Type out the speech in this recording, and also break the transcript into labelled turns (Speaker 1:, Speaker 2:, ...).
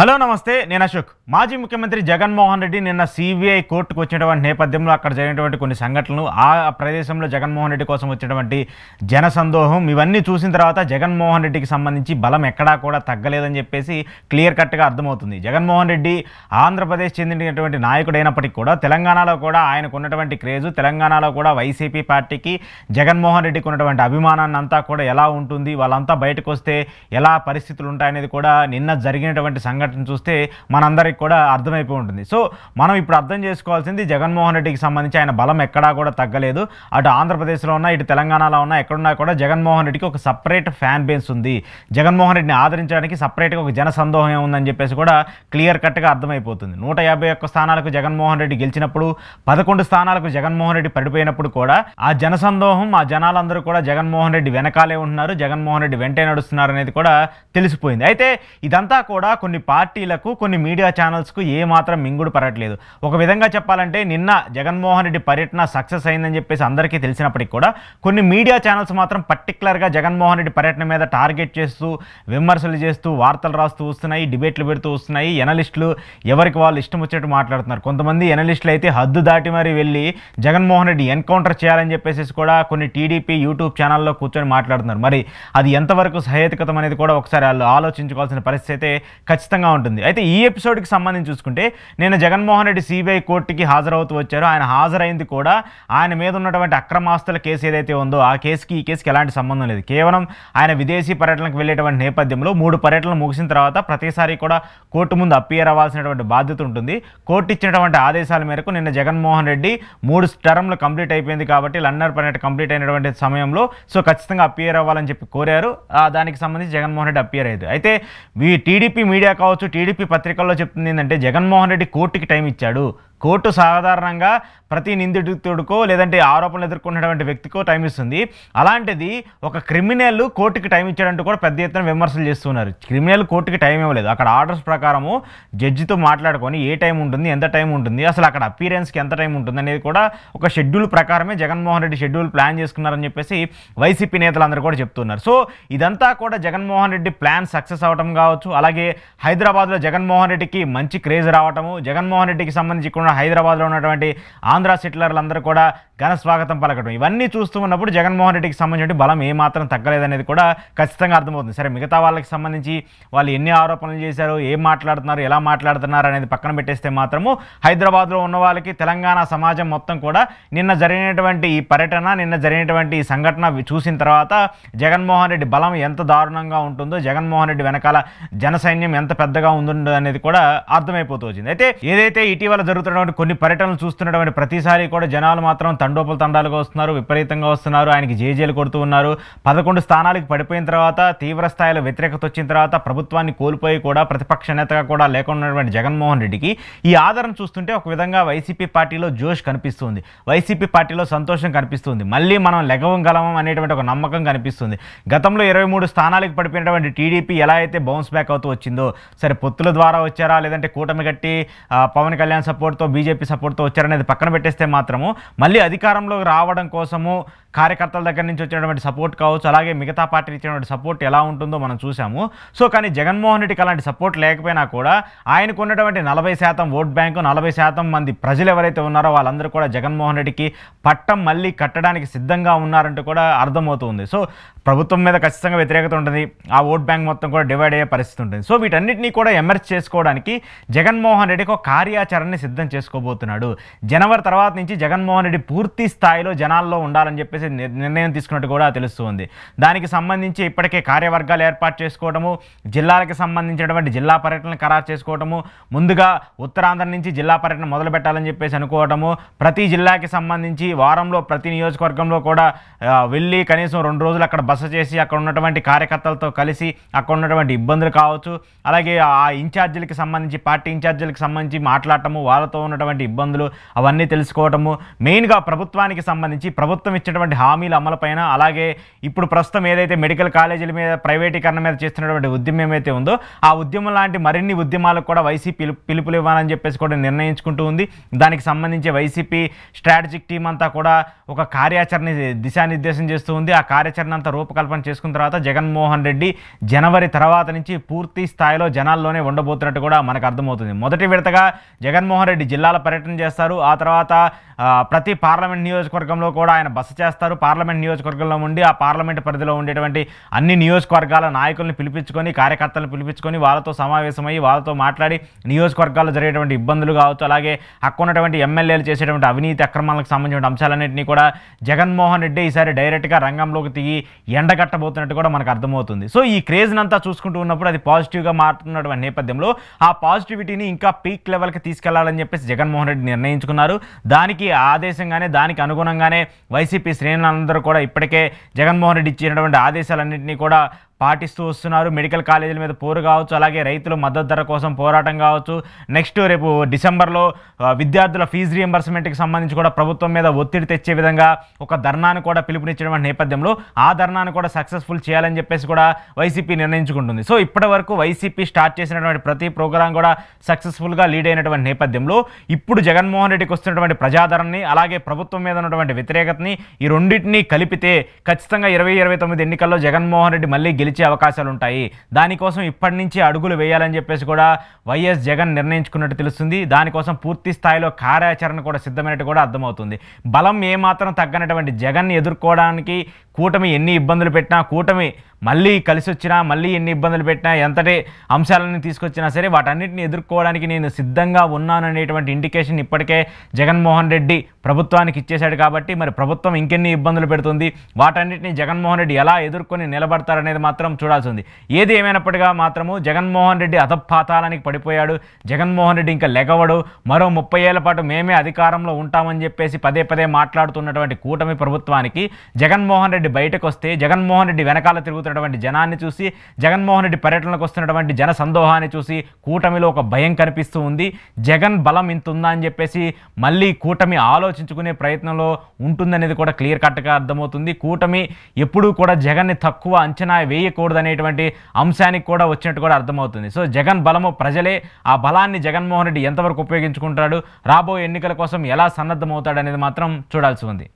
Speaker 1: Hello నమస్తే నేను అశోక్ మాజీ ముఖ్యమంత్రి జగన్మోహన్ రెడ్డి నిన్న సిబిఐ కోర్టుకు వచ్చినటువంటి నేపథ్యంలో అక్కడ జరిగినటువంటి కొన్ని సంఘటనలు ఆ ప్రదేశంలో జగన్మోహన్ రెడ్డి కోసం వచ్చినటువంటి జనసందోహం ఇవన్నీ చూసిన తర్వాత జగన్మోహన్ రెడ్డికి సంబంధించి బలం ఎక్కడా కూడా తగ్గలేదని చెప్పేసి క్లియర్ కట్గా అర్థమవుతుంది. జగన్మోహన్ రెడ్డి ఆంధ్రప్రదేశ్ చెందినటువంటి నాయకుడైనప్పటికీ కూడా తెలంగాణలో కూడా ఆయనకు ఉన్నటువంటి క్రేజు, తెలంగాణలో కూడా వైసీపీ పార్టీకి జగన్మోహన్ రెడ్డికి ఉన్నటువంటి అభిమానాన్ని అంతా కూడా ఎలా ఉంటుంది, వాళ్ళంతా బయటకు వస్తే ఎలా పరిస్థితులు ఉంటాయనేది కూడా నిన్న జరిగినటువంటి సంఘటన చూస్తే మనందరికి కూడా అర్థమైపోయి ఉంటుంది. సో మనం ఇప్పుడు అర్థం చేసుకోవాల్సింది జగన్మోహన్ రెడ్డికి సంబంధించి ఆయన బలం ఎక్కడా కూడా తగ్గలేదు. అటు ఆంధ్రప్రదేశ్లో ఉన్నా ఇటు తెలంగాణలో ఉన్నా ఎక్కడున్నా కూడా జగన్మోహన్ రెడ్డికి ఒక సపరేట్ ఫ్యాన్ బేస్ ఉంది. జగన్మోహన్ రెడ్డిని ఆదరించడానికి సపరేట్గా ఒక జన సందోహం ఉందని చెప్పేసి కూడా క్లియర్ కట్గా అర్థమైపోతుంది. 151 స్థానాలకు జగన్మోహన్ రెడ్డి గెలిచినప్పుడు 11 స్థానాలకు జగన్మోహన్ రెడ్డి పడిపోయినప్పుడు కూడా ఆ జనసందోహం, ఆ జనాలందరూ కూడా జగన్మోహన్ రెడ్డి వెనకాలే ఉంటున్నారు, జగన్మోహన్ రెడ్డి వెంటే నడుస్తున్నారు అనేది కూడా తెలిసిపోయింది. అయితే ఇదంతా కూడా కొన్ని పార్టీలకు, కొన్ని మీడియా ఛానల్స్కు ఏమాత్రం మింగుడు పడట్లేదు. ఒక విధంగా చెప్పాలంటే నిన్న జగన్మోహన్ రెడ్డి పర్యటన సక్సెస్ అయిందని చెప్పేసి అందరికీ తెలిసినప్పటికీ కూడా కొన్ని మీడియా ఛానల్స్ మాత్రం పర్టికులర్గా జగన్మోహన్ రెడ్డి పర్యటన మీద టార్గెట్ చేస్తూ, విమర్శలు చేస్తూ, వార్తలు రాస్తూ వస్తున్నాయి, డిబేట్లు పెడుతూ వస్తున్నాయి. ఎనలిస్టులు ఎవరికి వాళ్ళు ఇష్టం వచ్చినట్టు మాట్లాడుతున్నారు. కొంతమంది ఎనలిస్టులు అయితే హద్దు దాటి మరి వెళ్ళి జగన్మోహన్ రెడ్డి ఎన్కౌంటర్ చేయాలని చెప్పేసి కూడా కొన్ని టీడీపీ యూట్యూబ్ ఛానల్లో కూర్చొని మాట్లాడుతున్నారు. మరి అది ఎంతవరకు సహేతుకతం అనేది కూడా ఒకసారి వాళ్ళు ఆలోచించుకోవాల్సిన పరిస్థితి అయితే ఖచ్చితంగా ఉంటుంది. అయితే ఈ ఎపిసోడ్కి సంబంధించి చూసుకుంటే నేను జగన్మోహన్ రెడ్డి సిబిఐ కోర్టుకి హాజరవుతూ వచ్చారో ఆయన హాజరైంది కూడా ఆయన మీద ఉన్నటువంటి అక్రమాస్తుల కేసు ఏదైతే ఉందో ఆ కేసుకి ఈ కేసుకి ఎలాంటి సంబంధం లేదు. కేవలం ఆయన విదేశీ పర్యటనకు వెళ్ళేటువంటి నేపథ్యంలో 3 పర్యటనలు ముగిసిన తర్వాత ప్రతిసారి కూడా కోర్టు ముందు అపియర్ అవ్వాల్సినటువంటి బాధ్యత ఉంటుంది. కోర్టు ఇచ్చినటువంటి ఆదేశాల మేరకు నిన్న జగన్మోహన్ రెడ్డి 3 టర్మ్లు కంప్లీట్ అయిపోయింది కాబట్టి లండన్ పర్యటన కంప్లీట్ అయినటువంటి సమయంలో సో ఖచ్చితంగా అపియర్ అవ్వాలని చెప్పి కోరారు. దానికి సంబంధించి జగన్మోహన్ రెడ్డి అపియర్ అయ్యారు. అయితే టీడీపీ మీడియా కావచ్చు, టీడీపీ పత్రికల్లో చెప్తుంది ఏంటంటే జగన్మోహన్ రెడ్డి కోర్టుకి టైం ఇచ్చాడు. కోర్టు సాధారణంగా ప్రతి నిందితుడికో లేదంటే ఆరోపణలు ఎదుర్కొన్నటువంటి వ్యక్తికో టైం ఇస్తుంది. అలాంటిది ఒక క్రిమినల్ కోర్టుకి టైం ఇచ్చాడంటూ కూడా పెద్ద ఎత్తున విమర్శలు చేస్తున్నారు. క్రిమినల్ కోర్టుకి టైం ఇవ్వలేదు. అక్కడ ఆర్డర్స్ ప్రకారము జడ్జితో మాట్లాడుకొని ఏ టైం ఉంటుంది, ఎంత టైం ఉంటుంది, అసలు అక్కడ అపీరెన్స్కి ఎంత టైం ఉంటుంది అనేది కూడా ఒక షెడ్యూల్ ప్రకారమే జగన్మోహన్ రెడ్డి షెడ్యూల్ ప్లాన్ చేసుకున్నారని చెప్పేసి వైసీపీ నేతలందరూ కూడా చెప్తున్నారు. సో ఇదంతా కూడా జగన్మోహన్ రెడ్డి ప్లాన్ సక్సెస్ అవటం కావచ్చు, అలాగే హైదరాబాద్లో జగన్మోహన్ రెడ్డికి మంచి క్రేజ్ రావటము, జగన్మోహన్ రెడ్డికి సంబంధించి హైదరాబాద్లో ఉన్నటువంటి ఆంధ్ర సెటిలర్లందరూ కూడా ఘన స్వాగతం పలకడం, ఇవన్నీ చూస్తూ ఉన్నప్పుడు జగన్మోహన్ రెడ్డికి సంబంధించిన బలం ఏమాత్రం తగ్గలేదనేది కూడా ఖచ్చితంగా అర్థమవుతుంది. సరే, మిగతా వాళ్ళకి సంబంధించి వాళ్ళు ఎన్ని ఆరోపణలు చేశారు, ఏం మాట్లాడుతున్నారు, ఎలా మాట్లాడుతున్నారు అనేది పక్కన పెట్టేస్తే మాత్రము హైదరాబాద్లో ఉన్న వాళ్ళకి తెలంగాణ సమాజం మొత్తం కూడా నిన్న జరిగినటువంటి ఈ పర్యటన, నిన్న జరిగినటువంటి ఈ సంఘటన చూసిన తర్వాత జగన్మోహన్ రెడ్డి బలం ఎంత దారుణంగా ఉంటుందో, జగన్మోహన్ రెడ్డి వెనకాల జనసైన్యం ఎంత పెద్దగా ఉందో అనేది కూడా అర్థమైపోతూ వచ్చింది. అయితే ఏదైతే ఇటీవల జరుగుతున్నటువంటి కొన్ని పర్యటనలు చూస్తున్నటువంటి ప్రతిసారి కూడా జనాలు మాత్రం తండోపతండాలుగా వస్తున్నారు, విపరీతంగా వస్తున్నారు, ఆయనకి జేజేలు కొడుతూ ఉన్నారు. 11 స్థానాలకు పడిపోయిన తర్వాత, తీవ్ర స్థాయిలో వ్యతిరేకత వచ్చిన తర్వాత, ప్రభుత్వాన్ని కోల్పోయి కూడా ప్రతిపక్ష నేతగా కూడా లేకున్నటువంటి జగన్మోహన్ రెడ్డికి ఈ ఆదరణ చూస్తుంటే ఒక విధంగా వైసీపీ పార్టీలో జోష్ కనిపిస్తుంది, వైసీపీ పార్టీలో సంతోషం కనిపిస్తుంది, మళ్ళీ మనం లెగవంగలమం అనేటువంటి ఒక నమ్మకం కనిపిస్తుంది. గతంలో 23 స్థానాలకు పడిపోయినటువంటి టీడీపీ ఎలా అయితే బౌన్స్ బ్యాక్ అవుతూ వచ్చిందో, సరే పొత్తుల ద్వారా వచ్చారా లేదంటే కూటమి కట్టి పవన్ కళ్యాణ్ సపోర్ట్తో, బీజేపీ సపోర్ట్తో వచ్చారనేది పక్కన పెట్టేస్తే మాత్రము మళ్ళీ అధికారంలోకి రావడం కోసము కార్యకర్తల దగ్గర నుంచి వచ్చినటువంటి సపోర్ట్ కావచ్చు, అలాగే మిగతా పార్టీలు ఇచ్చినటువంటి సపోర్ట్ ఎలా ఉంటుందో మనం చూసాము. సో కానీ జగన్మోహన్ రెడ్డికి అలాంటి సపోర్ట్ లేకపోయినా కూడా ఆయనకు ఉన్నటువంటి 40% ఓట్ బ్యాంకు, 40% మంది ప్రజలు ఎవరైతే ఉన్నారో వాళ్ళందరూ కూడా జగన్మోహన్ రెడ్డికి పట్టం మళ్ళీ కట్టడానికి సిద్ధంగా ఉన్నారంటూ కూడా అర్థమవుతుంది. సో ప్రభుత్వం మీద ఖచ్చితంగా వ్యతిరేకత ఉంటుంది, ఆ ఓట్ బ్యాంక్ మొత్తం కూడా డివైడ్ అయ్యే పరిస్థితి ఉంటుంది. సో వీటన్నిటినీ కూడా ఎమర్జ్ చేసుకోవడానికి జగన్మోహన్ రెడ్డికి ఒక కార్యాచరణని సిద్ధం చేసుకోబోతున్నాడు. జనవరి తర్వాత నుంచి జగన్మోహన్ రెడ్డి పూర్తి స్థాయిలో జనాల్లో ఉండాలని చెప్పేసి నిర్ణయం తీసుకున్నట్టు కూడా తెలుస్తుంది. దానికి సంబంధించి ఇప్పటికే కార్యవర్గాలు ఏర్పాటు చేసుకోవడము, జిల్లాలకు సంబంధించినటువంటి జిల్లా పర్యటనలు ఖరారు చేసుకోవడము, ముందుగా ఉత్తరాంధ్ర నుంచి జిల్లా పర్యటన మొదలు పెట్టాలని చెప్పేసి అనుకోవడము, ప్రతి జిల్లాకి సంబంధించి వారంలో ప్రతి నియోజకవర్గంలో కూడా వెళ్ళి కనీసం 2 రోజులు అక్కడ బస చేసి అక్కడ ఉన్నటువంటి కార్యకర్తలతో కలిసి అక్కడ ఉన్నటువంటి ఇబ్బందులు కావచ్చు, అలాగే ఆ ఇన్ఛార్జీలకి సంబంధించి, పార్టీ ఇన్ఛార్జీలకు సంబంధించి మాట్లాడటము, వాళ్ళతో ఉన్నటువంటి ఇబ్బందులు అవన్నీ తెలుసుకోవటము, మెయిన్గా ప్రభుత్వానికి సంబంధించి ప్రభుత్వం ఇచ్చినటువంటి హామీల అమలుపైన, అలాగే ఇప్పుడు ప్రస్తుతం ఏదైతే మెడికల్ కాలేజీల మీద ప్రైవేటీకరణ మీద చేస్తున్నటువంటి ఉద్యమం ఏమైతే ఉందో ఆ ఉద్యమం లాంటి మరిన్ని ఉద్యమాలకు కూడా వైసీపీ పిలుపులు ఇవ్వాలని చెప్పేసి కూడా నిర్ణయించుకుంటూ ఉంది. దానికి సంబంధించి వైసీపీ స్ట్రాటజిక్ టీం అంతా కూడా ఒక కార్యాచరణ దిశానిర్దేశం చేస్తూ ఉంది. ఆ కార్యాచరణ అంతా రూపకల్పన చేసుకున్న తర్వాత జగన్మోహన్ రెడ్డి జనవరి తర్వాత నుంచి పూర్తి స్థాయిలో జనాల్లోనే ఉండబోతున్నట్టు కూడా మనకు అర్థమవుతుంది. మొదటి విడతగా జగన్మోహన్ రెడ్డి జిల్లాల పర్యటన చేస్తారు. ఆ తర్వాత ప్రతి పార్లమెంట్ నియోజకవర్గంలో కూడా ఆయన బస చేస్తారు. పార్లమెంట్ నియోజకవర్గంలో ఉండి ఆ పార్లమెంట్ పరిధిలో ఉండేటువంటి అన్ని నియోజకవర్గాల నాయకులను పిలిపించుకొని, కార్యకర్తలను పిలిపించుకొని వాళ్ళతో సమావేశమయ్యి వాళ్ళతో మాట్లాడి నియోజకవర్గాల్లో జరిగేటువంటి ఇబ్బందులు కావచ్చు, అలాగే ఉన్నటువంటి ఎమ్మెల్యేలు చేసేటువంటి అవినీతి అక్రమాలకు సంబంధించిన అంశాలన్నింటినీ కూడా జగన్మోహన్ రెడ్డి ఈసారి డైరెక్ట్గా రంగంలోకి దిగి ఎండగట్టబోతున్నట్టు కూడా మనకు అర్థమవుతుంది. సో ఈ క్రేజ్నంతా చూసుకుంటూ ఉన్నప్పుడు అది పాజిటివ్గా మారుతున్నటువంటి నేపథ్యంలో ఆ పాజిటివిటీని ఇంకా పీక్ లెవెల్కి తీసుకెళ్లాలని చెప్పేసి జగన్మోహన్ రెడ్డి నిర్ణయించుకున్నారు. దానికి ఆదేశంగానే, దానికి అనుగుణంగానే వైసీపీ శ్రేణులందరూ కూడా ఇప్పటికే జగన్మోహన్ రెడ్డి ఇచ్చినటువంటి ఆదేశాలన్నింటినీ కూడా పాటిస్తూ వస్తున్నారు. మెడికల్ కాలేజీల మీద పోరు కావచ్చు, అలాగే రైతుల మద్దతు ధర కోసం పోరాటం కావచ్చు, నెక్స్ట్ రేపు డిసెంబర్లో విద్యార్థుల ఫీజు రియంబర్స్మెంట్కి సంబంధించి కూడా ప్రభుత్వం మీద ఒత్తిడి తెచ్చే విధంగా ఒక ధర్నాను కూడా పిలుపునిచ్చినటువంటి నేపథ్యంలో ఆ ధర్నాను కూడా సక్సెస్ఫుల్ చేయాలని చెప్పేసి కూడా వైసీపీ నిర్ణయించుకుంటుంది. సో ఇప్పటి వరకు వైసీపీ స్టార్ట్ చేసినటువంటి ప్రతి ప్రోగ్రాం కూడా సక్సెస్ఫుల్గా లీడ్ అయినటువంటి నేపథ్యంలో ఇప్పుడు జగన్మోహన్ రెడ్డికి వస్తున్నటువంటి ప్రజాదరణని, అలాగే ప్రభుత్వం మీద ఉన్నటువంటి వ్యతిరేకతని, ఈ రెండింటినీ కలిపితే ఖచ్చితంగా 2029 ఎన్నికల్లో జగన్మోహన్ రెడ్డి మళ్ళీ గెలిచే అవకాశాలు ఉంటాయి. దానికోసం ఇప్పటి నుంచి అడుగులు వేయాలని చెప్పేసి కూడా వైఎస్ జగన్ నిర్ణయించుకున్నట్టు తెలుస్తుంది. దానికోసం పూర్తి స్థాయిలో కార్యాచరణ కూడా సిద్ధమైనట్టు కూడా అర్థమవుతుంది. బలం ఏమాత్రం తగ్గనటువంటి జగన్ని ఎదుర్కోవడానికి కూటమి ఎన్ని ఇబ్బందులు పెట్టినా, కూటమి మళ్ళీ కలిసి వచ్చినా, మళ్ళీ ఎన్ని ఇబ్బందులు పెట్టినా, ఎంతటి అంశాలను తీసుకొచ్చినా సరే వాటన్నిటిని ఎదుర్కోవడానికి నేను సిద్ధంగా ఉన్నాను అనేటువంటి ఇండికేషన్ ఇప్పటికే జగన్మోహన్ రెడ్డి ప్రభుత్వానికి ఇచ్చేశాడు. కాబట్టి మరి ప్రభుత్వం ఇంకెన్ని ఇబ్బందులు పెడుతుంది, వాటన్నిటిని జగన్మోహన్ రెడ్డి ఎలా ఎదుర్కొని నిలబడతారనేది మాత్రం చూడాల్సి ఉంది. ఏది ఏమైనప్పటికీ మాత్రము జగన్మోహన్ రెడ్డి అధపాతాళానికి పడిపోయాడు. జగన్మోహన్ రెడ్డి ఇంకా లెగవడు. మరో 30 ఏళ్ల పాటు మేమే అధికారంలో ఉంటామని చెప్పేసి పదే పదే మాట్లాడుతున్నటువంటి కూటమి ప్రభుత్వానికి జగన్మోహన్ రెడ్డి బయటకు వస్తే, జగన్మోహన్ రెడ్డి వెనకాల తిరుగుతున్నటువంటి జనాన్ని చూసి, జగన్మోహన్ రెడ్డి పర్యటనకు వస్తున్నటువంటి జన సందోహాన్ని చూసి కూటమిలో ఒక భయం కనిపిస్తూ ఉంది. జగన్ బలం ఇంత ఉందా అని చెప్పేసి మళ్ళీ కూటమి ఆలోచించుకునే ప్రయత్నంలో ఉంటుందనేది కూడా క్లియర్ కట్గా అర్థమవుతుంది. కూటమి ఎప్పుడూ కూడా జగన్ని తక్కువ అంచనా వేయకూడదు అనేటువంటి అంశానికి కూడా వచ్చినట్టు కూడా అర్థమవుతుంది. సో జగన్ బలము ప్రజలే. ఆ బలాన్ని జగన్మోహన్ రెడ్డి ఎంతవరకు ఉపయోగించుకుంటాడు, రాబోయే ఎన్నికల కోసం ఎలా సన్నద్ధమవుతాడు అనేది మాత్రం చూడాల్సి ఉంది.